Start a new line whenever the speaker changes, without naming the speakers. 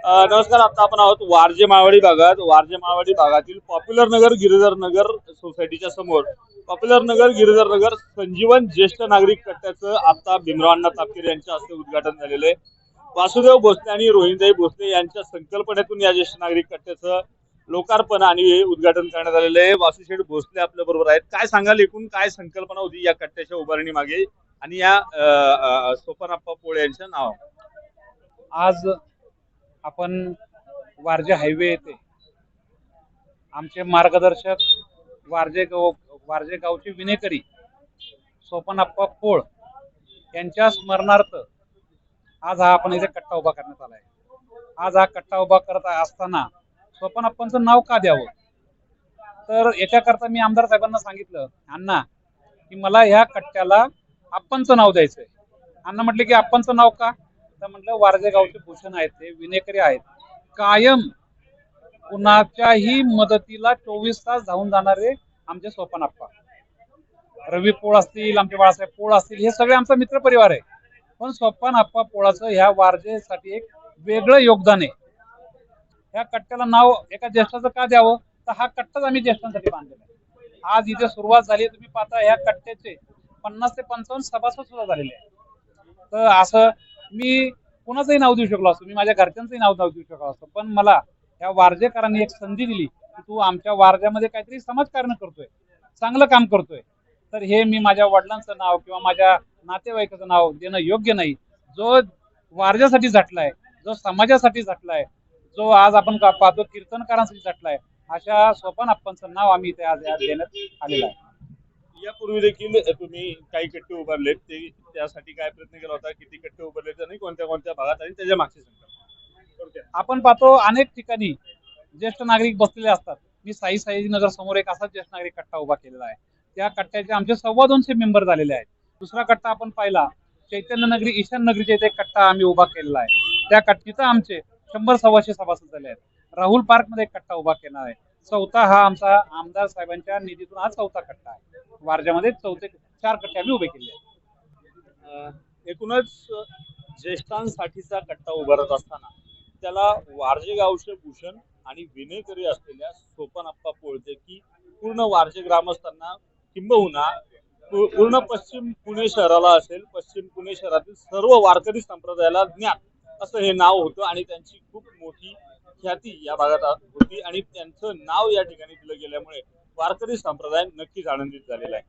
नमस्कार. आता आपण आहोत वारजे माळवाडी भागात. वारजे माळवाडी भागातील पॉप्युलर नगर गिरिधर नगर सोसायटीच्या समोर पॉप्युलर नगर गिरिधर नगर संजीवन ज्येष्ठ नागरिक कट्ट्याचं आता भीमरावांना तापकीर यांच्या हस्ते उद्घाटन झालेलं आहे. वासुदेव भोसले आणि रोहिणीताई भोसले यांच्या संकल्पनेतून या ज्येष्ठ नागरिक कट्ट्याचं लोकार्पण आणि उद्घाटन करण्यात आलेलं आहे. वासुशेठ भोसले आपल्या बरोबर आहेत. काय सांगाल, एकूण काय संकल्पना होती या कट्ट्याच्या उभारणी मागे आणि या सोपानप्पा पोळे यांच्या नाव?
आज आपण वारजे हायवे येथे आमचे मार्गदर्शक वारजे गावचे विनेकरी सोपानप्पा पोळ यांच्या स्मरणार्थ आज हा आपण इथे कट्टा उभा करण्यात आला आहे. आज हा कट्टा उभा करत असताना सोपानप्पांचं नाव का द्यावं, तर याच्याकरता मी आमदार साहेबांना सांगितलं, अण्णा की मला ह्या कट्ट्याला आप्पांचं नाव द्यायचंय. अण्णा म्हटले की आप्पांचं नाव का, तर म्हटलं वारजे गावचे भूषण आहेत, ते विनेकरी आहेत, कायम कुणाच्याही मदतीला 24 तास धावून जाणारे आमचे सोपानप्पा. रवी पोळ असतील, आमचे बाळासाहेब पोळ असतील, हे सगळे आमचा मित्र परिवार आहे. पण सोपानप्पा पोळाचं ह्या वारजेसाठी एक वेगळं योगदान आहे. ह्या कट्ट्याला नाव एका ज्येष्ठाचं का द्यावं, तर हा कट्टाच आम्ही ज्येष्ठांसाठी बांधलेला आहे. आज इथे सुरुवात झाली, तुम्ही पाहता ह्या कट्ट्याचे 50 ते 55 सभासद सुद्धा झालेले आहे. तर असं मी कुणाचंही नाव देऊ शकलो असतो, मी माझ्या घरच्यांचंही नाव देऊ शकलो असतो, पण मला या वारजेकरांनी एक संधी दिली की तू आमच्या वारज्यामध्ये काहीतरी समाजकारण करतोय, चांगलं काम करतोय, तर हे मी माझ्या वडिलांचं नाव किंवा माझ्या नातेवाईकाचं नाव देणं योग्य नाही. जो वारज्यासाठी झटलाय, जो समाजासाठी झटलाय, जो आज आपण पाहतो कीर्तनकारांसाठी झटलाय, अशा सोपानप्पांचं नाव आम्ही इथे आज देण्यात आलेलं आहे.
यापूर्वी देखील तुम्ही काही कट्टे उभारलेत, ते त्यासाठी काय प्रयत्न केला होता, किती कट्टे उभारले आणि कोणत्या कोणत्या भागात आणि त्याच्या मागची संकल्पना?
आपण पाहतो अनेक ठिकाणी ज्येष्ठ नागरिक बसलेले असतात. मी साई नगर समोर एक असा ज्येष्ठ नागरिक कट्टा उभा केलेला आहे. त्या कट्ट्याचे आमचे 250 मेंबर झालेले आहेत. दुसरा कट्टा आपण पाहिला चैतन्य नगरी ईशान नगरीचे इथे एक कट्टा आम्ही उभा केलेला आहे. त्या कट्टीचं आमचे 100-125 सभासद झाले आहेत. राहुल पार्क मध्ये एक कट्टा उभा केला आहे. चौथा हा आमचा आमदार साहेबांच्या निधीतून हा चौथा कट्टा आहे. वारज्यामध्ये 4 कट्टे आम्ही उभे केले आहेत.
एकूणच ज्येष्ठांसाठीचा कट्टा उभारत असताना त्याला वारजे गावचे भूषण आणि विनेकरी असलेल्या सोपानप्पा पोळचे की पूर्ण वारजे ग्रामस्थांना, किंबहुना पूर्ण पश्चिम पुणे शहराला असेल, पश्चिम पुणे शहरातील सर्व वारकरी संप्रदायाला ज्ञात असं हे नाव होतं आणि त्यांची खूप मोठी ख्याती या भागात होती आणि त्यांचं नाव या ठिकाणी दिलं गेल्यामुळे वारकरी संप्रदाय नक्कीच आनंदित झालेला आहे.